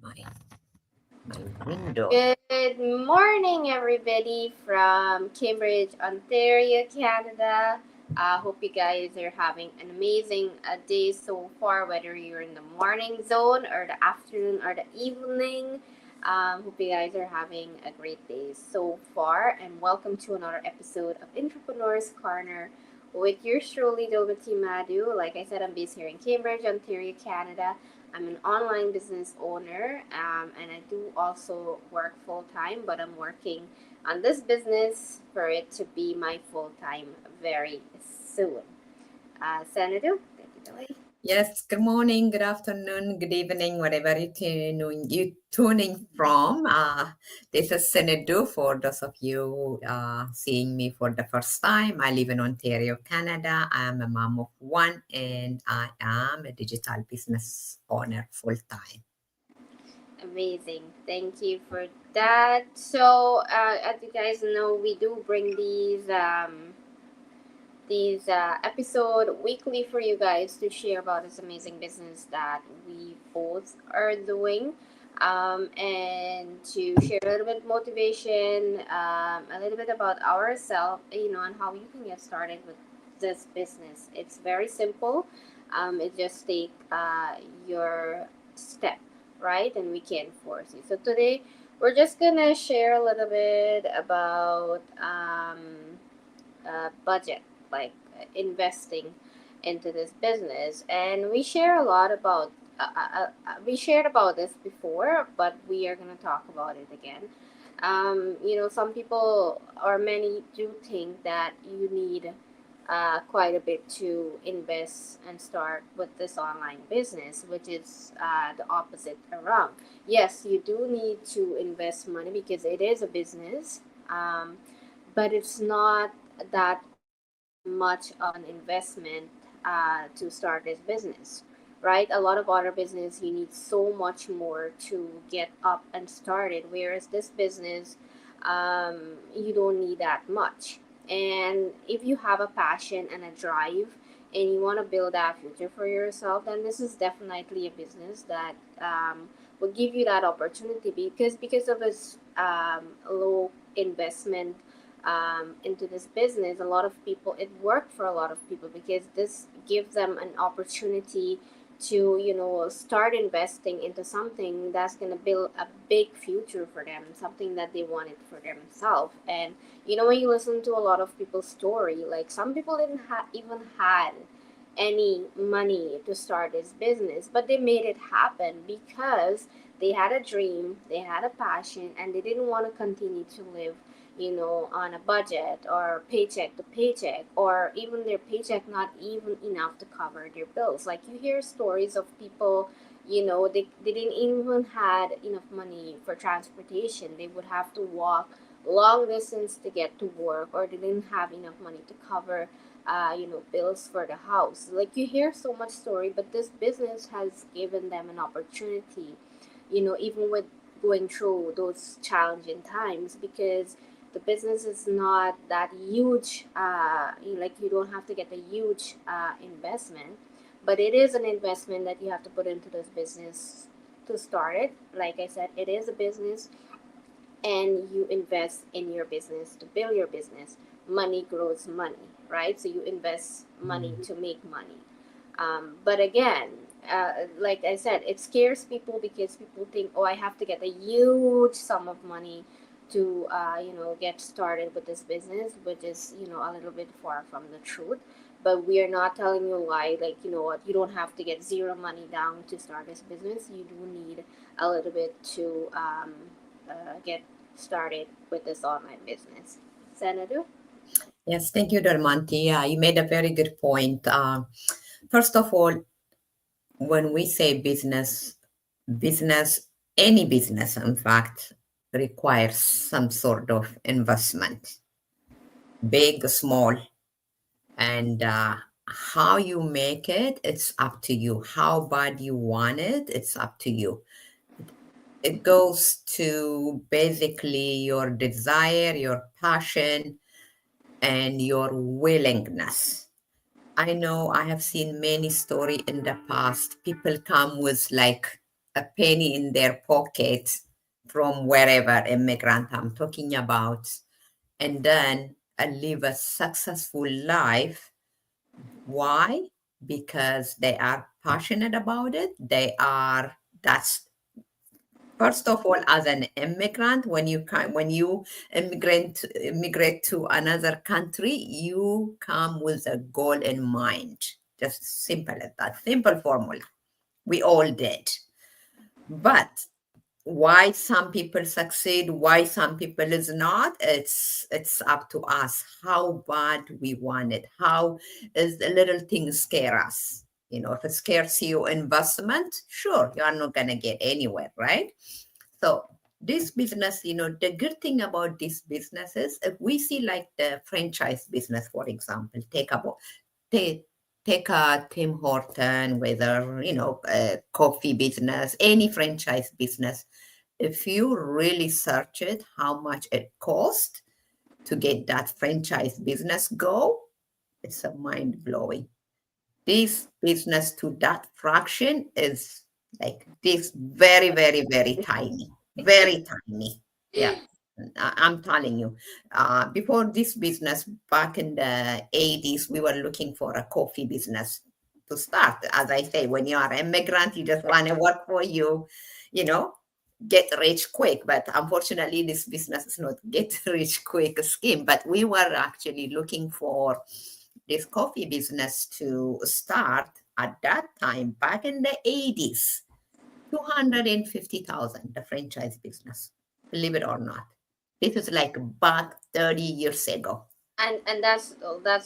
my window. Good morning, everybody from Cambridge, Ontario, Canada. Hope you guys are having an amazing day so far, whether you're in the morning zone or the afternoon or the evening. Hope you guys are having a great day so far, and welcome to another episode of Entrepreneurs Corner with yours truly, Dolbati Madu. Like I said, I'm based here in Cambridge, Ontario, Canada. I'm an online business owner, and I do also work full time, but I'm working on this business for it to be my full time very soon. Senator, take it away. Yes, good morning, good afternoon, good evening, wherever you tuning from. This is Senedu for those of you seeing me for the first time. I live in Ontario, Canada. I am a mom of one and I am a digital business owner full time. Amazing. Thank you for that. So, as you guys know, we do bring these episode weekly for you guys to share about this amazing business that we both are doing, and to share a little bit motivation, a little bit about ourselves, and how you can get started with this business. It's very simple. It just take your step, right, and we can force you. So today we're just gonna share a little bit about budget, like investing into this business. And we share a lot about, we shared about this before, but we are going to talk about it again. Some people or many do think that you need quite a bit to invest and start with this online business, which is the opposite around. Yes, you do need to invest money because it is a business, but it's not that much of an investment to start this business, right? A lot of other business you need so much more to get up and started, whereas this business, you don't need that much. And if you have a passion and a drive and you want to build that future for yourself, then this is definitely a business that will give you that opportunity, because of its low investment into this business. A lot of people, it worked for a lot of people because this gives them an opportunity to start investing into something that's going to build a big future for them, something that they wanted for themselves. And when you listen to a lot of people's story, like some people didn't even had any money to start this business, but they made it happen because they had a dream, they had a passion, and they didn't want to continue to live on a budget or paycheck to paycheck, or even their paycheck not even enough to cover their bills. Like you hear stories of people, they didn't even had enough money for transportation. They would have to walk long distance to get to work, or they didn't have enough money to cover bills for the house. Like you hear so much story, but this business has given them an opportunity, even with going through those challenging times, because the business is not that huge. Like you don't have to get a huge investment, but it is an investment that you have to put into this business to start it. Like I said, it is a business, and you invest in your business to build your business. Money grows money, right? So you invest money to make money. But again, like I said, it scares people because people think, oh, I have to get a huge sum of money to, get started with this business, which is, a little bit far from the truth. But we are not telling you a lie. Like, you know what, you don't have to get zero money down to start this business. You do need a little bit to get started with this online business. Senator? Yes, thank you, Darmanti. Yeah, you made a very good point. First of all, when we say business, any business, in fact, requires some sort of investment, big, small, and how you make it, it's up to you. How bad you want it, it's up to you. It goes to basically your desire, your passion, and your willingness. I know I have seen many story in the past. People come with like a penny in their pocket from wherever immigrant I'm talking about, and then live a successful life. Why? Because they are passionate about it. That's first of all, as an immigrant, when you immigrate to another country, you come with a goal in mind. Just simple as that. Simple formula. We all did. But why some people succeed, why some people is not, it's up to us how bad we want it. How is the little things scare us? If it scares you investment, sure, you are not going to get anywhere, right? So this business, the good thing about this business is, if we see like the franchise business, for example, take a Tim Horton, whether, a coffee business, any franchise business. If you really search it, how much it costs to get that franchise business go, it's a mind blowing. This business to that fraction is like this, very, very, very tiny, very tiny. Yeah. I'm telling you, before this business, back in the 80s, we were looking for a coffee business to start. As I say, when you are an immigrant, you just want to work for you know, get rich quick. But unfortunately, this business is not get rich quick scheme. But we were actually looking for this coffee business to start at that time, back in the 80s. 250,000, the franchise business, believe it or not. This is like back 30 years ago. And that's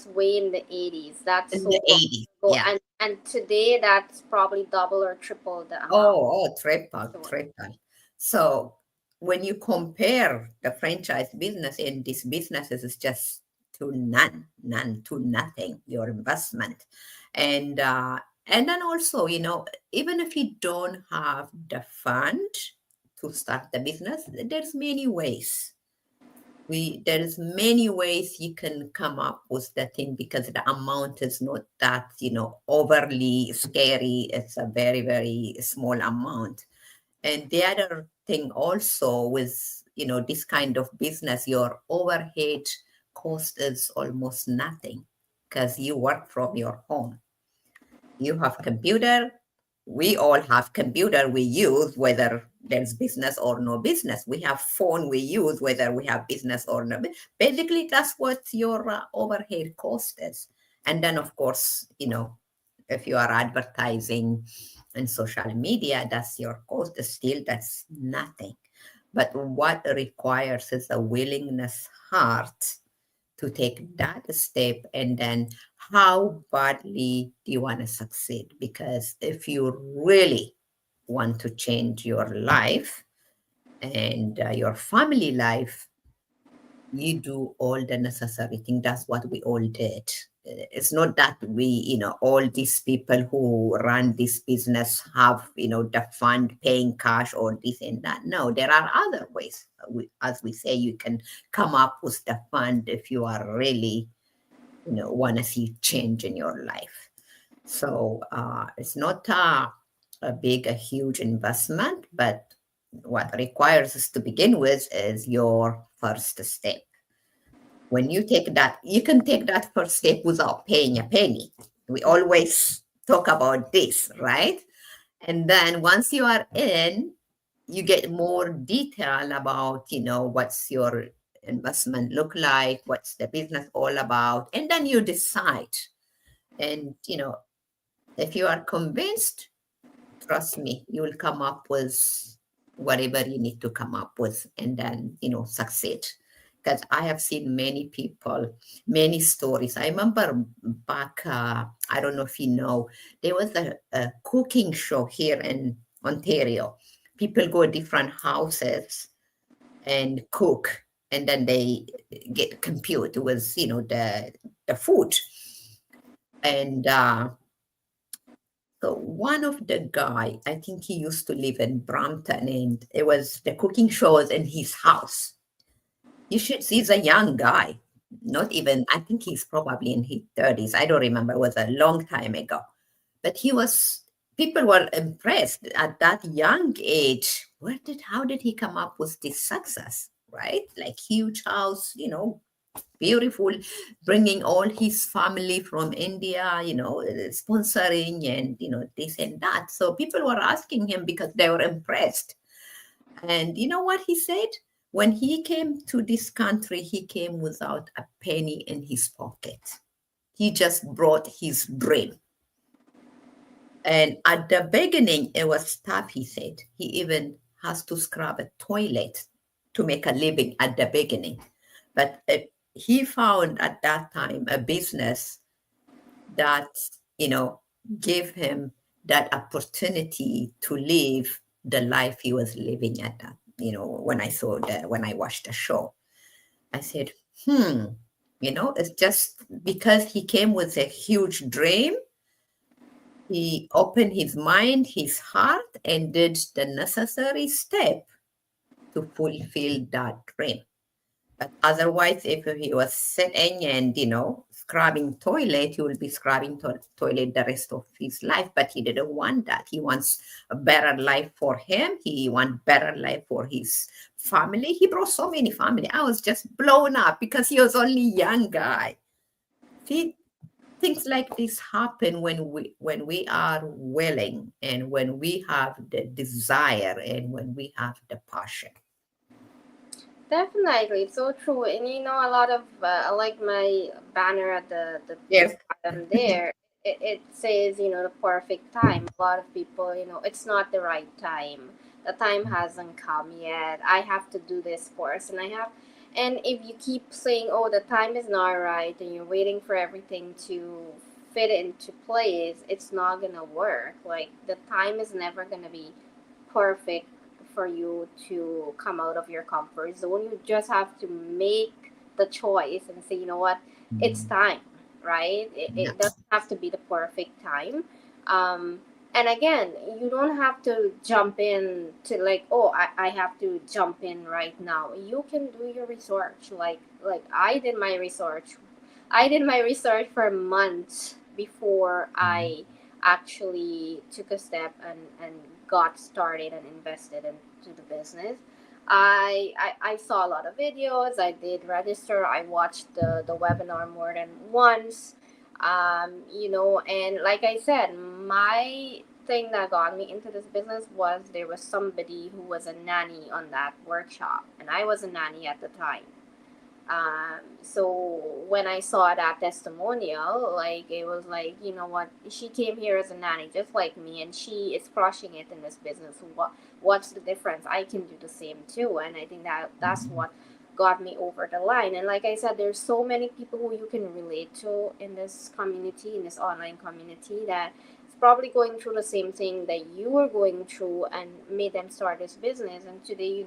way in the 80s. That's In so the long 80s, ago. yeah. And today that's probably double or triple the amount. Triple. So when you compare the franchise business and these businesses, it's just to none to nothing, your investment. And then also, even if you don't have the fund to start the business, there's many ways. There's many ways you can come up with the thing, because the amount is not that, overly scary. It's a very, very small amount. And the other thing also with, this kind of business, your overhead cost is almost nothing, because you work from your home. You have computer. We all have computer we use, whether there's business or no business. We have phone we use, whether we have business or no. Basically, that's what your overhead cost is. And then, of course, if you are advertising in social media, that's your cost. Still, that's nothing. But what requires is a willingness heart to take that step, and then how badly do you want to succeed? Because if you really want to change your life and your family life, you do all the necessary things. That's what we all did. It's not that we, all these people who run this business have, the fund paying cash or this and that. No, there are other ways. As we say, you can come up with the fund if you are really, want to see change in your life. So it's not a huge investment, but what requires us to begin with is your first step. When you take that, you can take that first step without paying a penny. We always talk about this, right? And then once you are in, you get more detail about, what's your investment look like, what's the business all about, and then you decide. And, if you are convinced, trust me, you will come up with whatever you need to come up with, and then, succeed. Because I have seen many people, many stories. I remember back, I don't know if you know, there was a cooking show here in Ontario. People go to different houses and cook, and then they get compute with, the food. And so one of the guy, I think he used to live in Brampton, and it was the cooking show was in his house. You should see, he's a young guy, not even, I think he's probably in his 30s. I don't remember, it was a long time ago. But people were impressed at that young age. How did he come up with this success, right? Like huge house, beautiful, bringing all his family from India, sponsoring and, this and that. So people were asking him because they were impressed. And you know what he said? When he came to this country, he came without a penny in his pocket. He just brought his dream. And at the beginning, it was tough, he said. He even has to scrub a toilet to make a living at the beginning. But he found at that time a business that, gave him that opportunity to live the life he was living at that, when I watched the show. I said, it's just because he came with a huge dream. He opened his mind, his heart, and did the necessary step to fulfill that dream. But otherwise, if he was sitting and, scrubbing toilet, he will be scrubbing toilet the rest of his life. But he didn't want that. He wants a better life for him. He wants better life for his family. He brought so many family. I was just blown up because he was only young guy. See, things like this happen when we are willing and when we have the desire and when we have the passion. Definitely, it's so true. And a lot of like my banner at the Yes. bottom there, it says, the perfect time. A lot of people, it's not the right time. The time hasn't come yet. I have to do this first, and if you keep saying, oh, the time is not right, and you're waiting for everything to fit into place, it's not gonna work. Like the time is never gonna be perfect for you to come out of your comfort zone. You just have to make the choice and say, you know what, it's time, right? It Yeah. doesn't have to be the perfect time. Um, and again, you don't have to jump in to like, oh, I have to jump in right now. You can do your research. Like I did my research for months before I actually took a step and got started and invested into the business. I saw a lot of videos. I did register. I watched the webinar more than once. And like I said, my thing that got me into this business was there was somebody who was a nanny on that workshop, and I was a nanny at the time. So when I saw that testimonial, like it was like, you know what, she came here as a nanny just like me, and she is crushing it in this business. What's the difference? I can do the same too, and I think that's what got me over the line. And like I said, there's so many people who you can relate to in this community, in this online community, that is probably going through the same thing that you were going through and made them start this business. And today,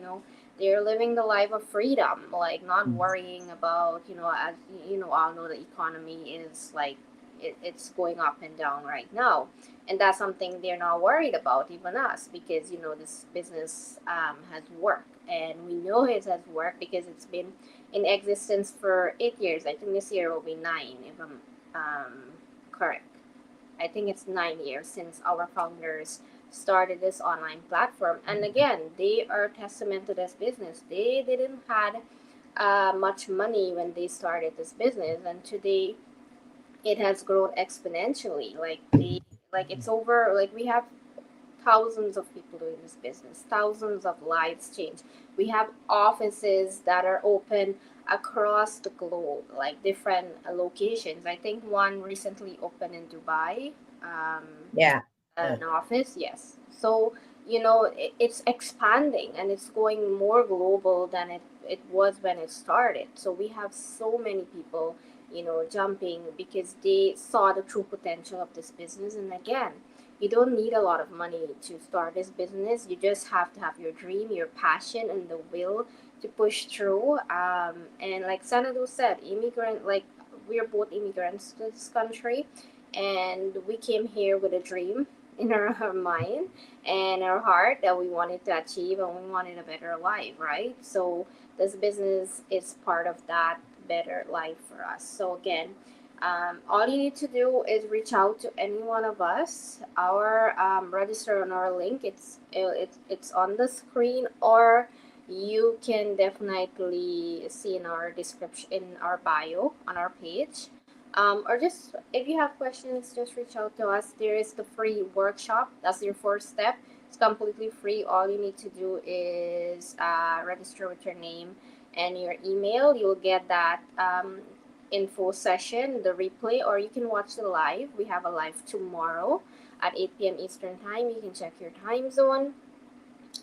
they're living the life of freedom, like not worrying about, as all know, the economy is like it's going up and down right now, and that's something they're not worried about, even us, because this business has worked, and we know it has worked because it's been in existence for 8 years. I think this year will be 9, if I'm correct. I think it's 9 years since our founders started this online platform. And again, they are testament to this business. They didn't had much money when they started this business, and today it has grown exponentially. Like it's over. Like we have thousands of people doing this business, thousands of lives changed. We have offices that are open across the globe, like different locations. I think one recently opened in Dubai. Um, Yeah. an office, yes. So it's expanding, and it's going more global than it was when it started. So we have so many people jumping because they saw the true potential of this business. And again, you don't need a lot of money to start this business. You just have to have your dream, your passion, and the will to push through. And like Sanadu said, immigrant, like we're both immigrants to this country, and we came here with a dream in our mind and our heart that we wanted to achieve, and we wanted a better life, right? So this business is part of that better life for us. So again, All you need to do is reach out to any one of us. Our register on our link. It's on the screen, or you can definitely see in our description, in our bio on our page. Or just if you have questions, just reach out to us. There is the free workshop. That's your first step. It's completely free. All you need to do is register with your name and your email. You'll get that info session, the replay, or you can watch the live. We have a live tomorrow at 8 p.m. Eastern Time. You can check your time zone.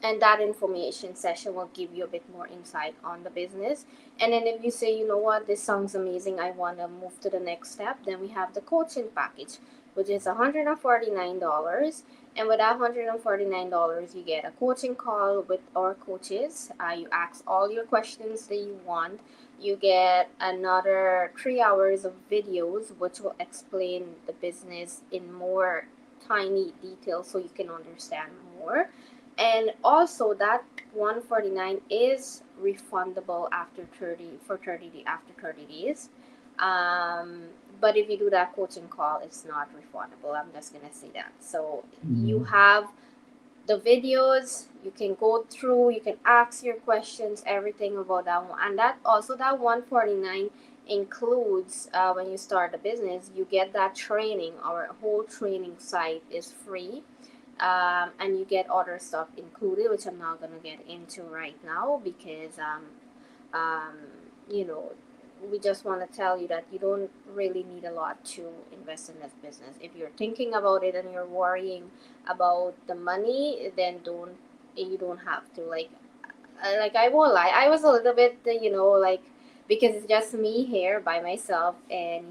And that information session will give you a bit more insight on the business. And then if you say, you know what, this sounds amazing, I want to move to the next step, then we have the coaching package, which is $149. And with that $149, you get a coaching call with our coaches. You ask all your questions that you want. You get another 3 hours of videos which will explain the business in more tiny detail so you can understand more. And also that 149 is refundable after 30 days. But if you do that coaching call, it's not refundable. I'm just gonna say that. So you have the videos, you can go through, you can ask your questions, everything about that one. And that also, that 149 includes when you start a business, you get that training. Our whole training site is free. And you get other stuff included, which I'm not gonna get into right now because you know, we just want to tell you that you don't really need a lot to invest in this business. If you're thinking about it and you're worrying about the money, then you don't have to. Like I won't lie, I was a little bit like, because it's just me here by myself, and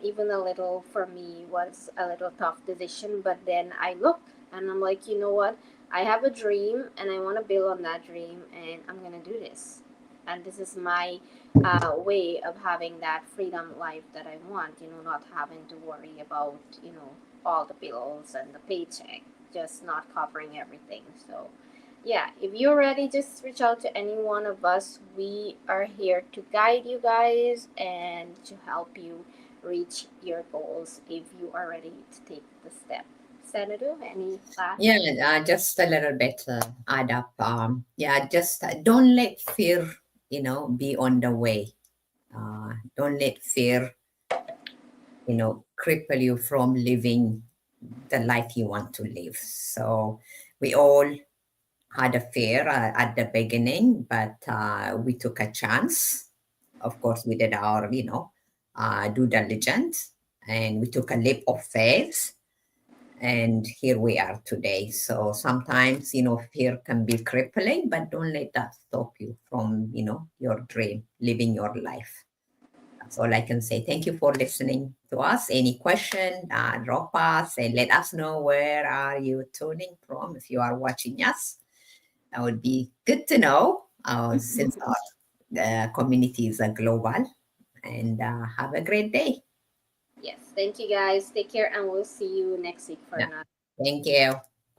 even a little, for me, was a little tough decision. But then I look and I'm like, you know what, I have a dream and I want to build on that dream, and I'm gonna do this. And this is my way of having that freedom life that I want, not having to worry about all the bills and the paycheck just not covering everything. So yeah, if you're ready, just reach out to any one of us. We are here to guide you guys and to help you reach your goals if you are ready to take the step. Senator, any last? Yeah, just a little bit add up. Just don't let fear, be on the way. Don't let fear, cripple you from living the life you want to live. So we all had a fear at the beginning, but we took a chance. Of course, we did our, due diligence, and we took a leap of faith, and here we are today. So sometimes, fear can be crippling, but don't let that stop you from, your dream, living your life. That's all I can say. Thank you for listening to us. Any question, drop us and let us know where are you tuning from if you are watching us. That would be good to know since our community is global. And have a great day. Yes, thank you guys. Take care, and we'll see you next week for another. Thank you.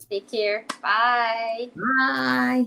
Take care. Bye. Bye.